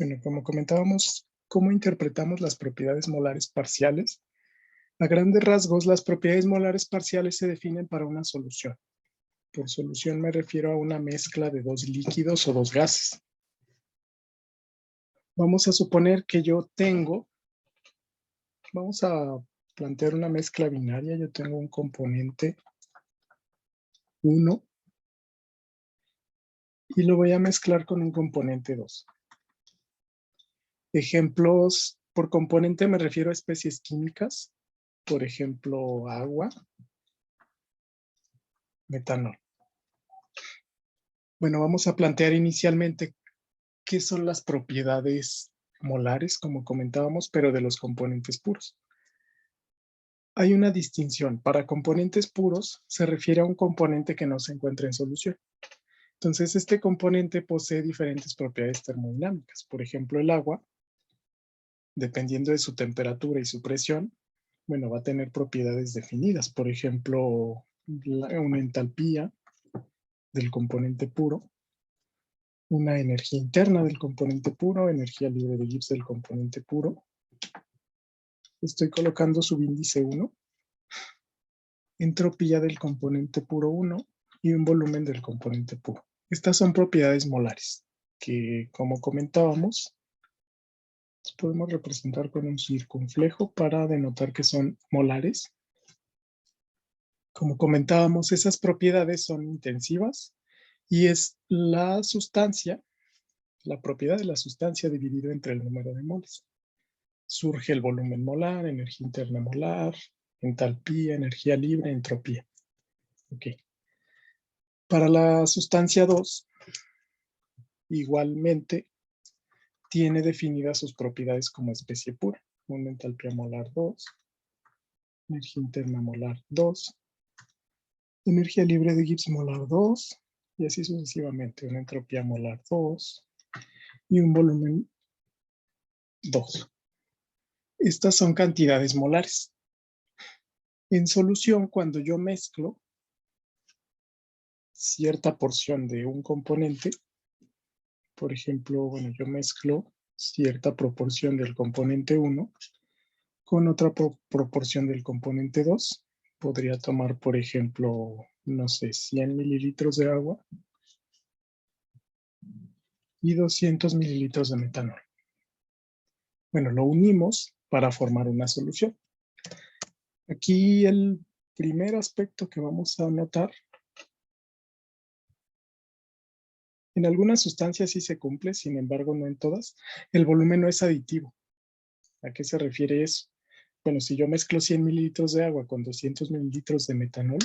Bueno, como comentábamos, ¿cómo interpretamos las propiedades molares parciales? A grandes rasgos, las propiedades molares parciales se definen para una solución. Por solución me refiero a una mezcla de dos líquidos o dos gases. Vamos a suponer que vamos a plantear una mezcla binaria. Yo tengo un componente 1 y lo voy a mezclar con un componente 2. Ejemplos, por componente me refiero a especies químicas, por ejemplo, agua, metanol. Bueno, vamos a plantear inicialmente qué son las propiedades molares, como comentábamos, pero de los componentes puros. Hay una distinción. Para componentes puros se refiere a un componente que no se encuentra en solución. Entonces, este componente posee diferentes propiedades termodinámicas. Por ejemplo, el agua, dependiendo de su temperatura y su presión, bueno, va a tener propiedades definidas. Por ejemplo, una entalpía del componente puro, una energía interna del componente puro, energía libre de Gibbs del componente puro. Estoy colocando subíndice 1, entropía del componente puro 1 y un volumen del componente puro. Estas son propiedades molares que, como comentábamos, podemos representar con un circunflejo para denotar que son molares. Como comentábamos, esas propiedades son intensivas y es la sustancia, la propiedad de la sustancia dividido entre el número de moles. Surge el volumen molar, energía interna molar, entalpía, energía libre, entropía. Okay. Para la sustancia 2, igualmente, tiene definidas sus propiedades como especie pura. Una entalpía molar 2, energía interna molar 2, energía libre de Gibbs molar 2, y así sucesivamente. Una entropía molar 2 y un volumen 2. Estas son cantidades molares. En solución, cuando yo mezclo cierta porción de un componente, por ejemplo, bueno, yo mezclo cierta proporción del componente 1 con otra proporción del componente 2. Podría tomar, por ejemplo, no sé, 100 mililitros de agua y 200 mililitros de metanol. Bueno, lo unimos para formar una solución. Aquí el primer aspecto que vamos a notar, en algunas sustancias sí se cumple, sin embargo no en todas, el volumen no es aditivo. ¿A qué se refiere eso? Bueno, si yo mezclo 100 mililitros de agua con 200 mililitros de metanol,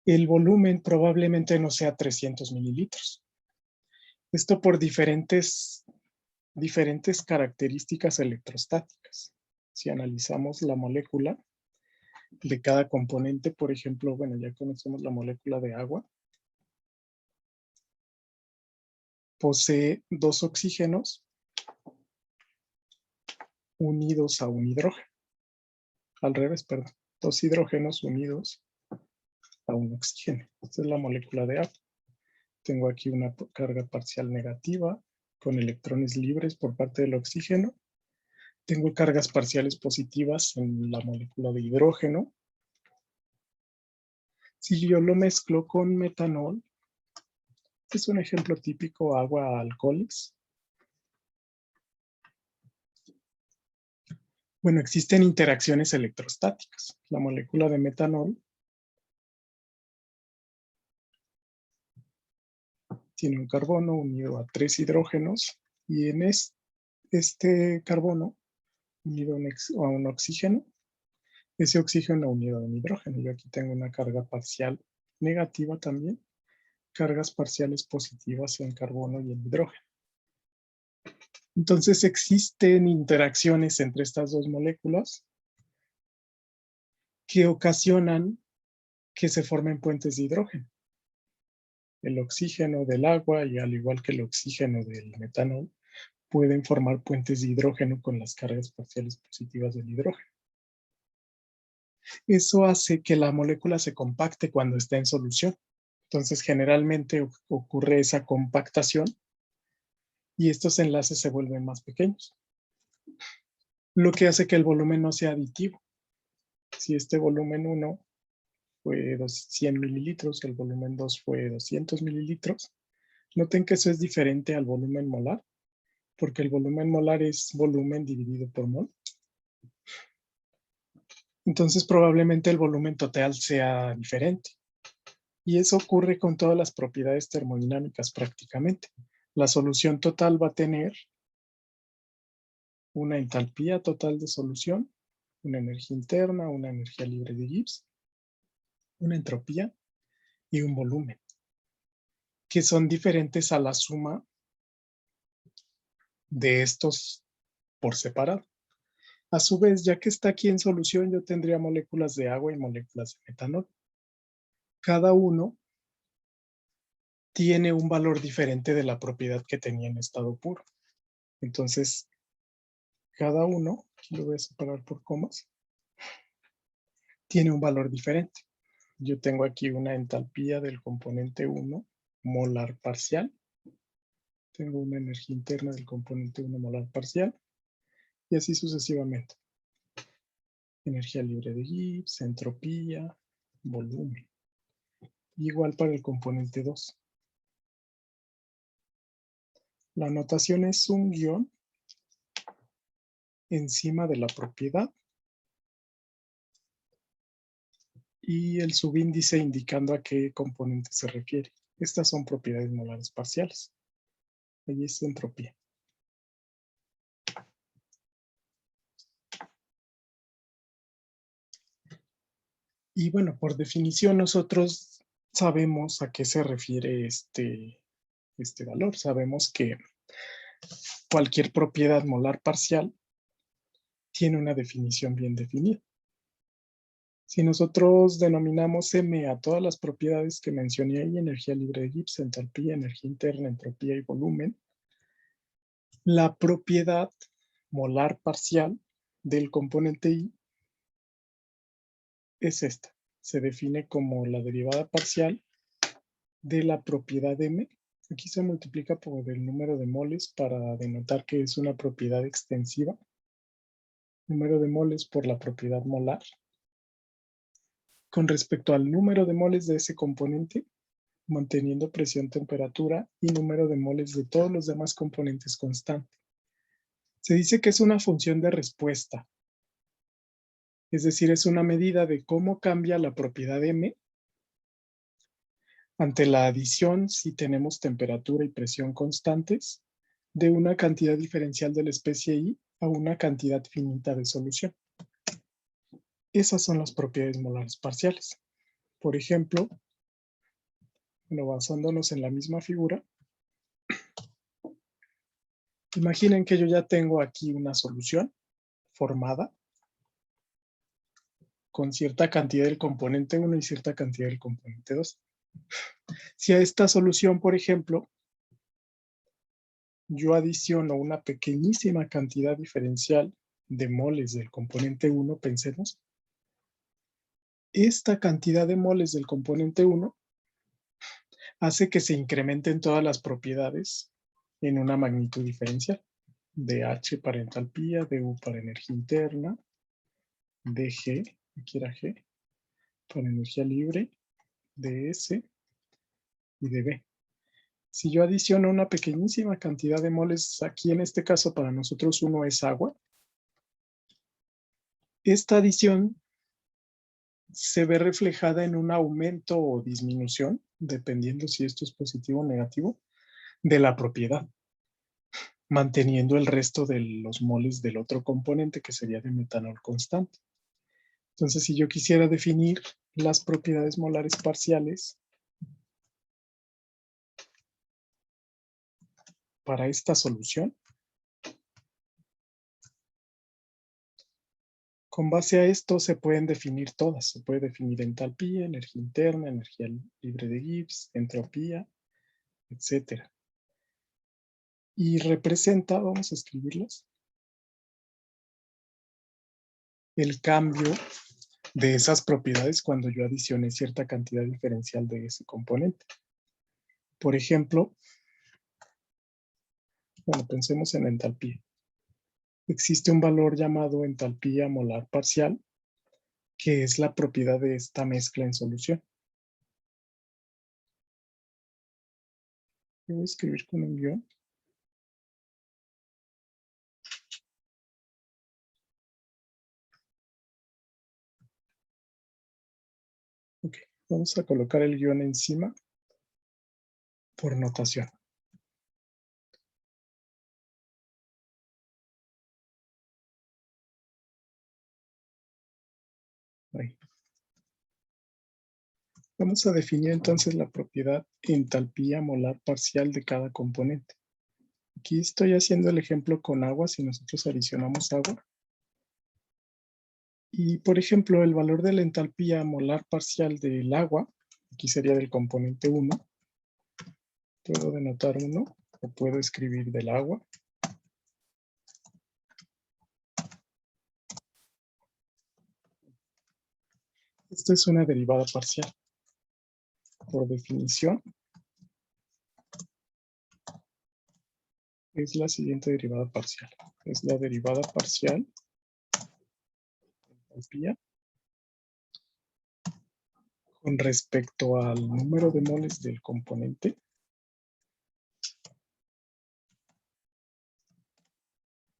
el volumen probablemente no sea 300 mililitros. Esto por diferentes características electrostáticas. Si analizamos la molécula de cada componente, por ejemplo, bueno, ya conocemos la molécula de agua, posee dos oxígenos unidos a un hidrógeno. Al revés, perdón. Dos hidrógenos unidos a un oxígeno. Esta es la molécula de agua. Tengo aquí una carga parcial negativa con electrones libres por parte del oxígeno. Tengo cargas parciales positivas en la molécula de hidrógeno. Si yo lo mezclo con metanol, es un ejemplo típico, agua, alcoholes. Bueno, existen interacciones electrostáticas. La molécula de metanol tiene un carbono unido a 3 hidrógenos y en este carbono unido a un oxígeno, ese oxígeno unido a un hidrógeno. Yo aquí tengo una carga parcial negativa también, cargas parciales positivas en carbono y en hidrógeno. Entonces existen interacciones entre estas dos moléculas que ocasionan que se formen puentes de hidrógeno. El oxígeno del agua y al igual que el oxígeno del metanol pueden formar puentes de hidrógeno con las cargas parciales positivas del hidrógeno. Eso hace que la molécula se compacte cuando está en solución. Entonces, generalmente ocurre esa compactación y estos enlaces se vuelven más pequeños, lo que hace que el volumen no sea aditivo. Si este volumen 1 fue 100 mililitros, el volumen 2 fue 200 mililitros, noten que eso es diferente al volumen molar, porque el volumen molar es volumen dividido por mol. Entonces probablemente el volumen total sea diferente. Y eso ocurre con todas las propiedades termodinámicas prácticamente. La solución total va a tener una entalpía total de solución, una energía interna, una energía libre de Gibbs, una entropía y un volumen, que son diferentes a la suma de estos por separado. A su vez, ya que está aquí en solución, yo tendría moléculas de agua y moléculas de metanol. Cada uno tiene un valor diferente de la propiedad que tenía en estado puro. Entonces, cada uno, aquí lo voy a separar por comas, tiene un valor diferente. Yo tengo aquí una entalpía del componente 1 molar parcial. Tengo una energía interna del componente 1 molar parcial. Y así sucesivamente. Energía libre de Gibbs, entropía, volumen. Igual para el componente 2. La notación es un guión encima de la propiedad y el subíndice indicando a qué componente se refiere. Estas son propiedades molares parciales. Allí es entropía. Y bueno, por definición nosotros sabemos a qué se refiere este valor. Sabemos que cualquier propiedad molar parcial tiene una definición bien definida. Si nosotros denominamos M a todas las propiedades que mencioné ahí, energía libre de Gibbs, entalpía, energía interna, entropía y volumen, la propiedad molar parcial del componente I es esta. Se define como la derivada parcial de la propiedad M. Aquí se multiplica por el número de moles para denotar que es una propiedad extensiva. Número de moles por la propiedad molar. Con respecto al número de moles de ese componente, manteniendo presión, temperatura y número de moles de todos los demás componentes constante. Se dice que es una función de respuesta. Es decir, es una medida de cómo cambia la propiedad M ante la adición, si tenemos temperatura y presión constantes, de una cantidad diferencial de la especie I a una cantidad finita de solución. Esas son las propiedades molares parciales. Por ejemplo, basándonos en la misma figura, imaginen que yo ya tengo aquí una solución formada con cierta cantidad del componente 1 y cierta cantidad del componente 2. Si a esta solución, por ejemplo, yo adiciono una pequeñísima cantidad diferencial de moles del componente 1, pensemos, esta cantidad de moles del componente 1 hace que se incrementen todas las propiedades en una magnitud diferencial. De H para entalpía, de U para energía interna, de G, aquí era G, para energía libre, de S y de B. Si yo adiciono una pequeñísima cantidad de moles, aquí en este caso para nosotros 1 es agua, esta adición se ve reflejada en un aumento o disminución, dependiendo si esto es positivo o negativo, de la propiedad, manteniendo el resto de los moles del otro componente, que sería de metanol constante. Entonces, si yo quisiera definir las propiedades molares parciales para esta solución, con base a esto se pueden definir todas. Se puede definir entalpía, energía interna, energía libre de Gibbs, entropía, etc. Y representa, vamos a escribirlas, el cambio de esas propiedades cuando yo adicione cierta cantidad diferencial de ese componente. Por ejemplo, Bueno, pensemos en entalpía. Existe un valor llamado entalpía molar parcial, que es la propiedad de esta mezcla en solución. Voy a escribir con un guión. Ok, vamos a colocar el guión encima por notación. Ahí. Vamos a definir entonces la propiedad entalpía molar parcial de cada componente. Aquí estoy haciendo el ejemplo con agua, si nosotros adicionamos agua. Y, por ejemplo, el valor de la entalpía molar parcial del agua, aquí sería del componente 1, puedo denotar 1, o puedo escribir del agua. Esta es una derivada parcial. Por definición, es la siguiente derivada parcial. Es la derivada parcial de entalpía con respecto al número de moles del componente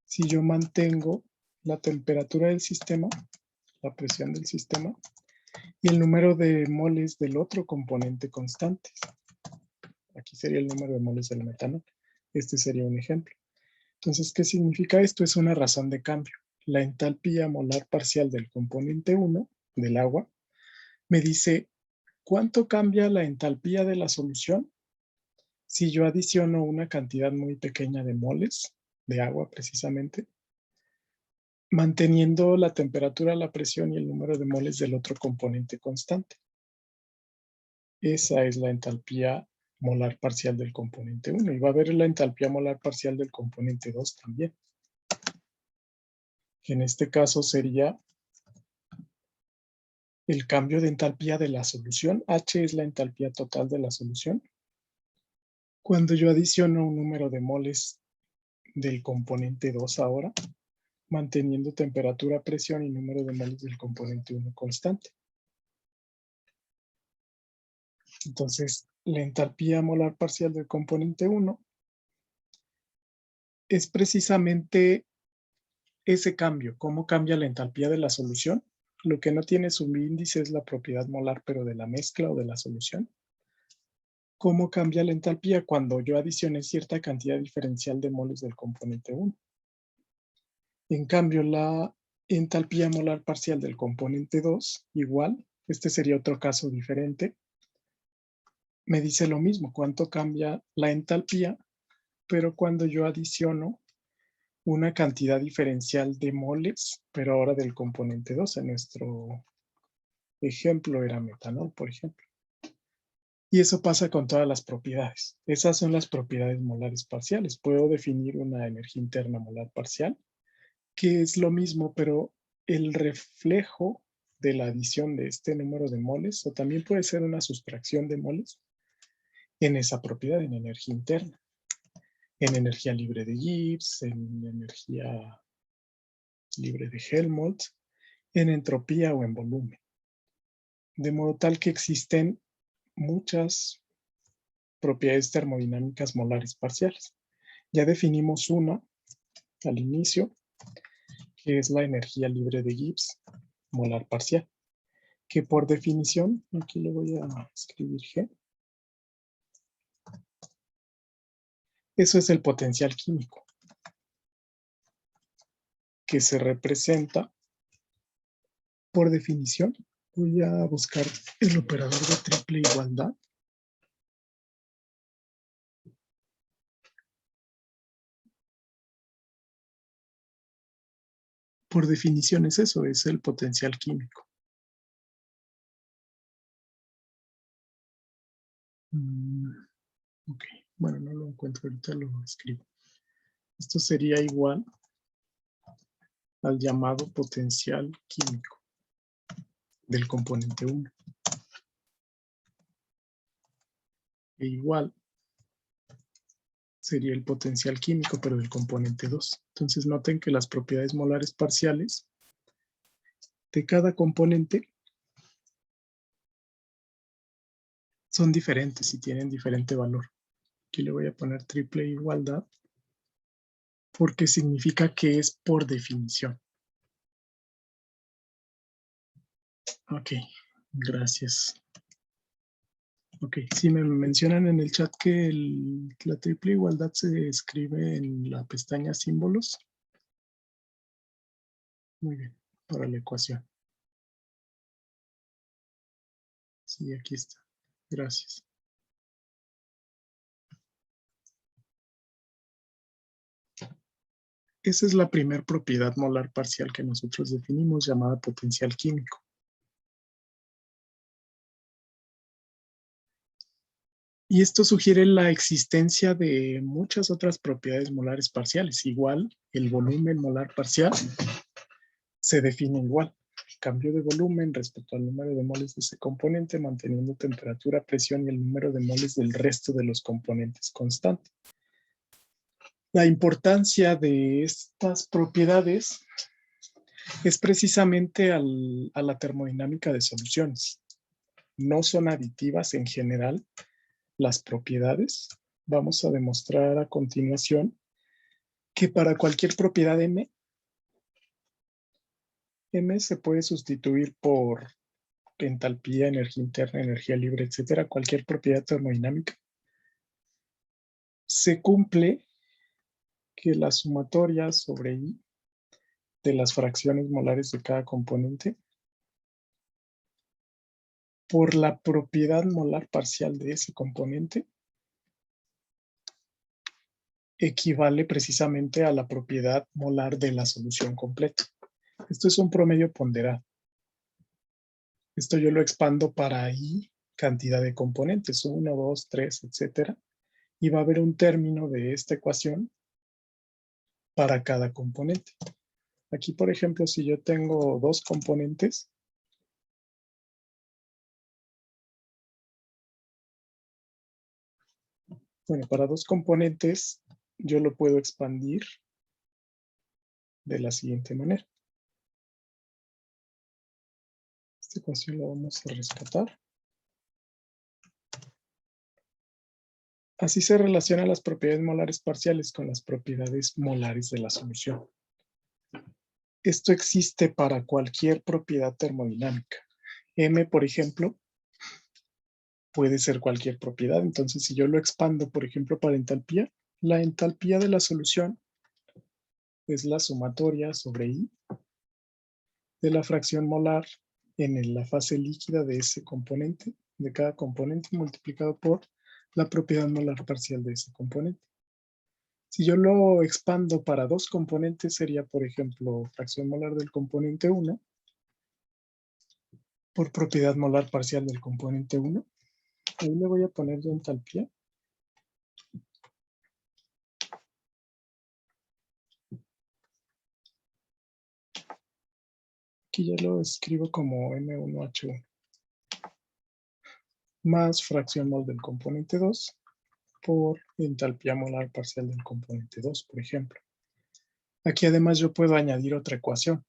si yo mantengo la temperatura del sistema, la presión del sistema, y el número de moles del otro componente constantes. Aquí sería el número de moles del metanol. Este sería un ejemplo. Entonces, ¿qué significa esto? Es una razón de cambio. La entalpía molar parcial del componente 1, del agua, me dice cuánto cambia la entalpía de la solución si yo adiciono una cantidad muy pequeña de moles de agua precisamente, manteniendo la temperatura, la presión y el número de moles del otro componente constante. Esa es la entalpía molar parcial del componente 1. Y va a haber la entalpía molar parcial del componente 2 también. Que en este caso sería el cambio de entalpía de la solución. H es la entalpía total de la solución. Cuando yo adiciono un número de moles del componente 2 ahora, manteniendo temperatura, presión y número de moles del componente 1 constante. Entonces, la entalpía molar parcial del componente 1 es precisamente ese cambio, cómo cambia la entalpía de la solución. Lo que no tiene subíndice es la propiedad molar, pero de la mezcla o de la solución. Cómo cambia la entalpía cuando yo adicioné cierta cantidad diferencial de moles del componente 1. En cambio, la entalpía molar parcial del componente 2, igual, este sería otro caso diferente, me dice lo mismo, cuánto cambia la entalpía, pero cuando yo adiciono una cantidad diferencial de moles, pero ahora del componente 2. En nuestro ejemplo era metanol, por ejemplo. Y eso pasa con todas las propiedades. Esas son las propiedades molares parciales. Puedo definir una energía interna molar parcial, que es lo mismo, pero el reflejo de la adición de este número de moles, o también puede ser una sustracción de moles, en esa propiedad, en energía interna. En energía libre de Gibbs, en energía libre de Helmholtz, en entropía o en volumen. De modo tal que existen muchas propiedades termodinámicas molares parciales. Ya definimos una al inicio, que es la energía libre de Gibbs molar parcial, que por definición, aquí le voy a escribir G, eso es el potencial químico, que se representa por definición. Voy a buscar el operador de triple igualdad. Por definición es eso, es el potencial químico. Ok, bueno, no lo encuentro, ahorita lo escribo. Esto sería igual al llamado potencial químico del componente 1. E igual sería el potencial químico, pero del componente 2. Entonces noten que las propiedades molares parciales de cada componente son diferentes y tienen diferente valor. Aquí le voy a poner triple igualdad porque significa que es por definición. Ok, gracias. Ok, sí me mencionan en el chat que la triple igualdad se escribe en la pestaña símbolos. Muy bien, para la ecuación. Sí, aquí está. Gracias. Esa es la primera propiedad molar parcial que nosotros definimos, llamada potencial químico. Y esto sugiere la existencia de muchas otras propiedades molares parciales. Igual, el volumen molar parcial se define igual. El cambio de volumen respecto al número de moles de ese componente, manteniendo temperatura, presión y el número de moles del resto de los componentes constante. La importancia de estas propiedades es precisamente a la termodinámica de soluciones. No son aditivas en general las propiedades. Vamos a demostrar a continuación que para cualquier propiedad M se puede sustituir por entalpía, energía interna, energía libre, etcétera, cualquier propiedad termodinámica. Se cumple que la sumatoria sobre I de las fracciones molares de cada componente por la propiedad molar parcial de ese componente equivale precisamente a la propiedad molar de la solución completa. Esto es un promedio ponderado. Esto yo lo expando para I cantidad de componentes, 1, 2, 3, etcétera. Y va a haber un término de esta ecuación para cada componente. Aquí, por ejemplo, si yo tengo dos componentes, bueno, para dos componentes yo lo puedo expandir de la siguiente manera. Esta ecuación la vamos a rescatar. Así se relacionan las propiedades molares parciales con las propiedades molares de la solución. Esto existe para cualquier propiedad termodinámica. M, por ejemplo, puede ser cualquier propiedad. Entonces, si yo lo expando, por ejemplo, para entalpía, la entalpía de la solución es la sumatoria sobre I de la fracción molar en la fase líquida de ese componente, de cada componente, multiplicado por la propiedad molar parcial de ese componente. Si yo lo expando para dos componentes, sería, por ejemplo, fracción molar del componente 1 por propiedad molar parcial del componente 1. Ahí le voy a poner ya entalpía. Aquí ya lo escribo como M1H1. Más fracción mol del componente 2 por entalpía molar parcial del componente 2, por ejemplo. Aquí además yo puedo añadir otra ecuación.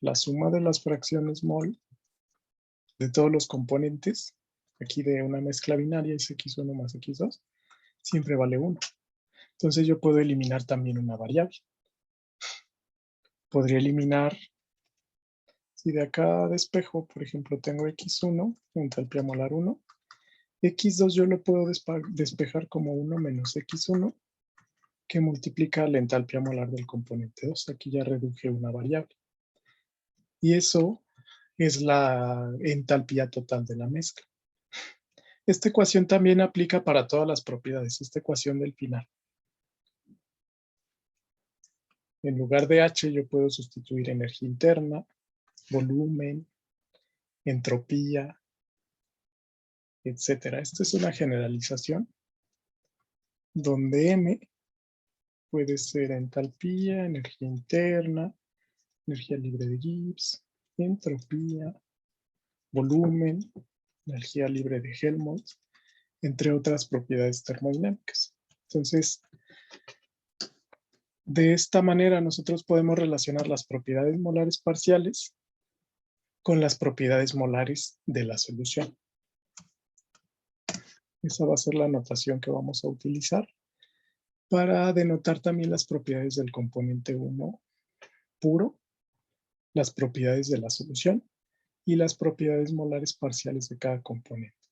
La suma de las fracciones mol de todos los componentes, aquí de una mezcla binaria es x1 más x2, siempre vale 1. Entonces yo puedo eliminar también una variable. Podría eliminar, si de acá despejo, por ejemplo, tengo x1, entalpía molar 1, x2 yo lo puedo despejar como 1 menos x1, que multiplica la entalpía molar del componente 2. Aquí ya reduje una variable. Y eso es la entalpía total de la mezcla. Esta ecuación también aplica para todas las propiedades, esta ecuación del final. En lugar de H yo puedo sustituir energía interna, volumen, entropía, etcétera. Esta es una generalización donde M puede ser entalpía, energía interna, energía libre de Gibbs, entropía, volumen, energía libre de Helmholtz, entre otras propiedades termodinámicas. Entonces, De esta manera nosotros podemos relacionar las propiedades molares parciales con las propiedades molares de la solución. Esa va a ser la notación que vamos a utilizar para denotar también las propiedades del componente 1 puro, las propiedades de la solución y las propiedades molares parciales de cada componente.